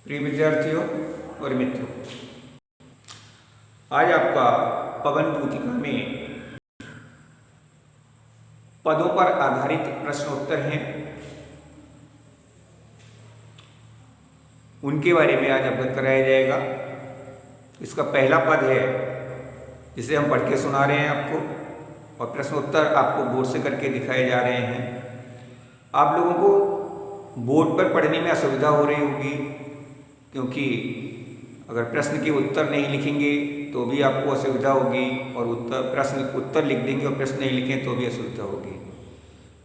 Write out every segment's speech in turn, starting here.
प्रिय विद्यार्थियों और मित्रों, आज आपका पवन भूतिका में पदों पर आधारित प्रश्नोत्तर हैं, उनके बारे में आज अवगत कराया जाएगा। इसका पहला पद है जिसे हम पढ़ के सुना रहे हैं आपको, और प्रश्नोत्तर आपको बोर्ड से करके दिखाए जा रहे हैं। आप लोगों को बोर्ड पर पढ़ने में असुविधा हो रही होगी, क्योंकि अगर प्रश्न के उत्तर नहीं लिखेंगे तो भी आपको असुविधा होगी, और उत्तर लिख देंगे और प्रश्न नहीं लिखें तो भी असुविधा होगी।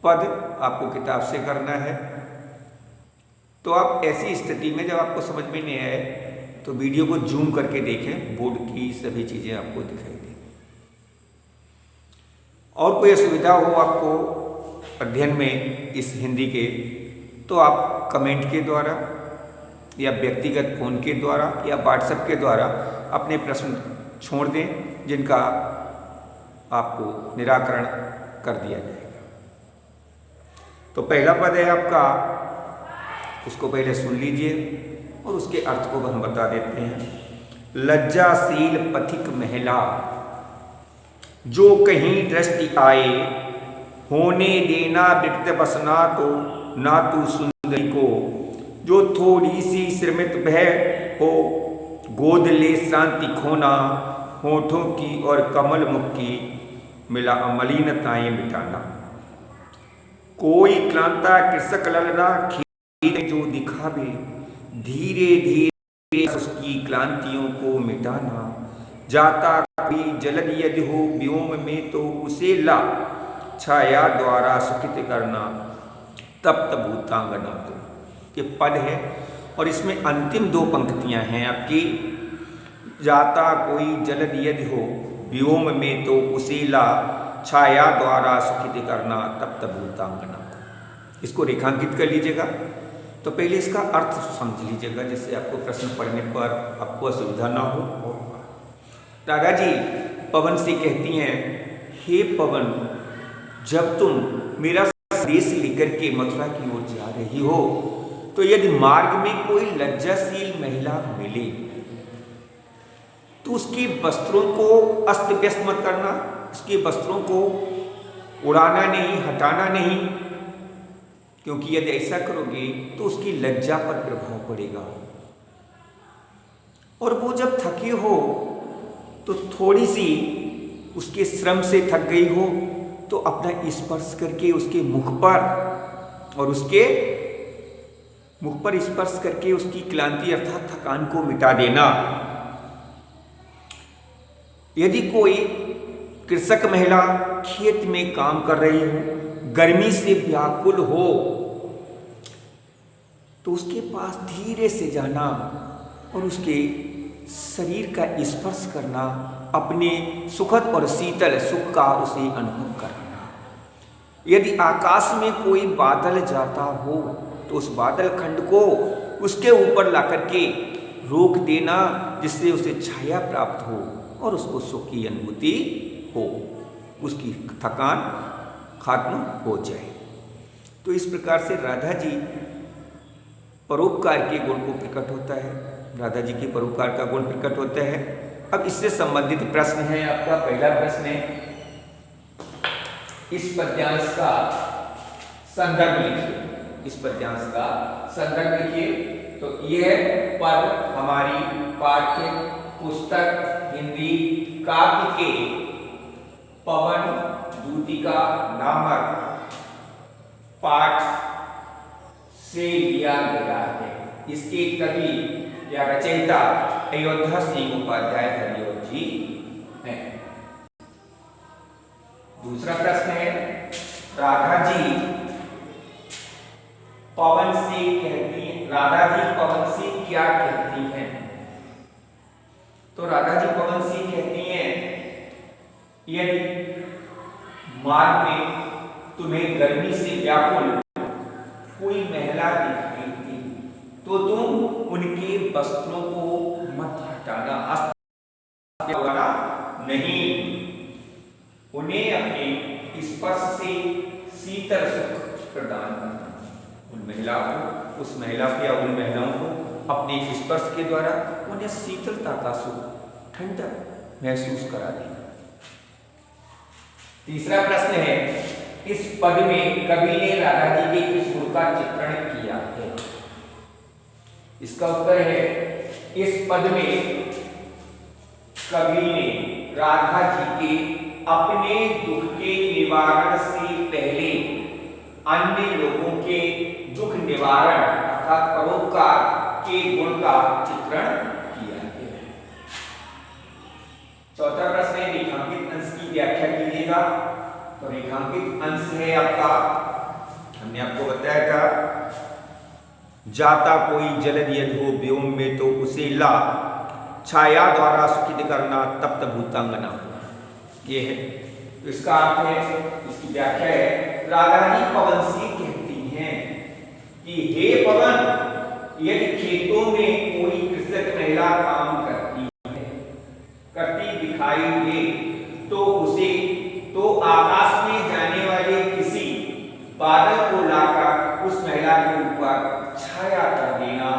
पद आपको किताब से करना है, तो आप ऐसी स्थिति में जब आपको समझ में नहीं आए तो वीडियो को जूम करके देखें, बोर्ड की सभी चीज़ें आपको दिखाई दें। और कोई असुविधा हो आपको अध्ययन में इस हिंदी के, तो आप कमेंट के द्वारा या व्यक्तिगत फ़ोन के द्वारा या व्हाट्सएप के द्वारा अपने प्रश्न छोड़ दें, जिनका आपको निराकरण कर दिया जाएगा। तो पहला पद है आपका, उसको पहले सुन लीजिए और उसके अर्थ को हम बता देते हैं। लज्जाशील पथिक महिला, जो कहीं दृष्टि आए, होने देना विकृत बसना तो ना तू सुंदरी को, जो थोड़ी सी श्रमित भय हो, गोद ले शांति खोना, होठों की और कमल मुख की मिला मलिनताएं मिटाना। कोई क्लांता कृषक ललना खेत जो दिखावे, धीरे धीरे उसकी क्लांतियों को मिटाना। जाता कोई जलद यदि हो व्योम में तो उसे ला, छाया द्वारा सुखित करना, तप्त भूतांगना को। ये पद है और इसमें अंतिम दो पंक्तियां हैं आपकी। जाता कोई जलद यदि हो व्योम में तो उसे ला, छाया द्वारा सुखित करना, तप्त भूतांगना को। इसको रेखांकित कर लीजिएगा। तो पहले इसका अर्थ समझ लीजिएगा, जिससे आपको प्रश्न पढ़ने पर आपको असुविधा ना हो। राधा जी पवन से कहती हैं, हे पवन, जब तुम मेरा संदेश लेकर के मथुरा की ओर जा रही हो, तो यदि मार्ग में कोई लज्जाशील महिला मिले तो उसके वस्त्रों को अस्त व्यस्त मत करना, उसके वस्त्रों को उड़ाना नहीं, हटाना नहीं, क्योंकि यदि ऐसा करोगे तो उसकी लज्जा पर प्रभाव पड़ेगा। और वो जब थकी हो तो थोड़ी सी उसके श्रम से थक गई हो तो अपना स्पर्श करके उसके मुख पर और उसके मुख पर स्पर्श करके उसकी क्लांति अर्थात थकान को मिटा देना। यदि कोई कृषक महिला खेत में काम कर रही हो, गर्मी से व्याकुल हो, तो उसके पास धीरे से जाना और उसके शरीर का स्पर्श करना, अपने सुखद और शीतल सुख का उसे अनुभव कराना। यदि आकाश में कोई बादल जाता हो तो उस बादल खंड को उसके ऊपर ला करके रोक देना, जिससे उसे छाया प्राप्त हो और उसको सुख की अनुभूति हो, उसकी थकान खत्म हो जाए। तो इस प्रकार से राधा जी परोपकार के गुण को प्रकट होता है, राधा जी के परोपकार का गुण प्रकट होता है। अब इससे संबंधित प्रश्न है आपका। पहला प्रश्न है, इस पद्यांश का संदर्भ लिखिए। इस पद्यांश का संदर्भ लिखिए। तो यह पद हमारी पाठ्य पुस्तक हिंदी काव्य के पवन भूतिका नामक पाठ से लिया गया है। इसके कवि या रचयिता अयोध्या सिंह उपाध्याय हरिओम जी हैं। दूसरा प्रश्न है, राधा जी पवन से कहती हैं, राधा जी पवन से क्या कहती हैं? तो राधा जी पवन से कहती हैं, यदि मार्ग में तुम्हें गर्मी से व्याकुल कोई महिला दिखाई दी तो तुम उनके वस्त्रों को मत हटाना, हटाना नहीं, उन्हें अपने स्पर्श से शीतल सुख प्रदान करना। उन महिला को, उस महिला को या उन महिलाओं को अपने स्पर्श के द्वारा उन्हें शीतलता का सुख, ठंडक महसूस करा देना। तीसरा प्रश्न है, इस पद में कवि ने राधा जी के किस गुण का चित्रण किया है? इसका उत्तर है, इस पद में कवि ने राधा जी के अपने दुख के निवारण से पहले अन्य लोगों के दुख निवारण अर्थात परोपकार के गुण का चित्रण किया है। चौथा प्रश्न है, रेखांकित अंश की व्याख्या कीजिएगा। तो रेखांकित अंश है आपका, हमने आपको बताया था, जाता कोई जलद यद हो व्योम में तो उसे ला छाया द्वारा सुखित करना तप्त भूतांगना। ये है, तो इसका अर्थ है, इसकी व्याख्या है, राधा जी पवन से कहती हैं कि हे पवन, यदि खेतों में कोई कृषक महिला काम करती दिखाई दे तो उसे तो आकाश में जाने वाले किसी बादल को लाकर उस महिला के ऊपर छाया कर देना,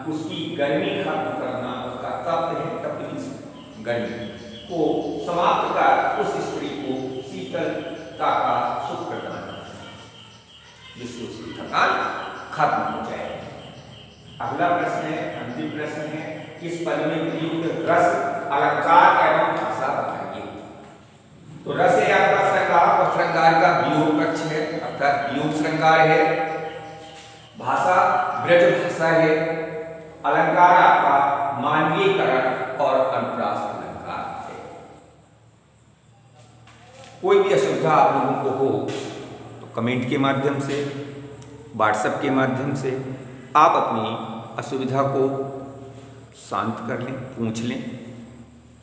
उसकी गर्मी खत्म करना, उसका तप्त है, तप्त गर्मी को समाप्त कर उस स्त्री को शीतलता का सुख प्रदान करना, जिससे उसकी थकान खत्म हो जाए। अगला प्रश्न है, अंतिम प्रश्न है, इस पद में प्रयुक्त रस, अलंकार एवं भाषा बताइए। तो रस है आपका श्रृंगार, और श्रृंगार का वियोग पक्ष है अर्थात वियोग श्रृंगार है। भाषा ब्रज भाषा है। अलंकार आपका मानवीयकरण और अनुप्रास अलंकार है। कोई भी असुविधा आप लोगों को हो तो कमेंट के माध्यम से, व्हाट्सएप के माध्यम से आप अपनी असुविधा को शांत कर लें, पूछ लें,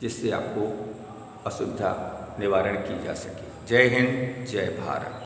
जिससे आपको असुविधा निवारण की जा सके। जय हिंद, जय भारत।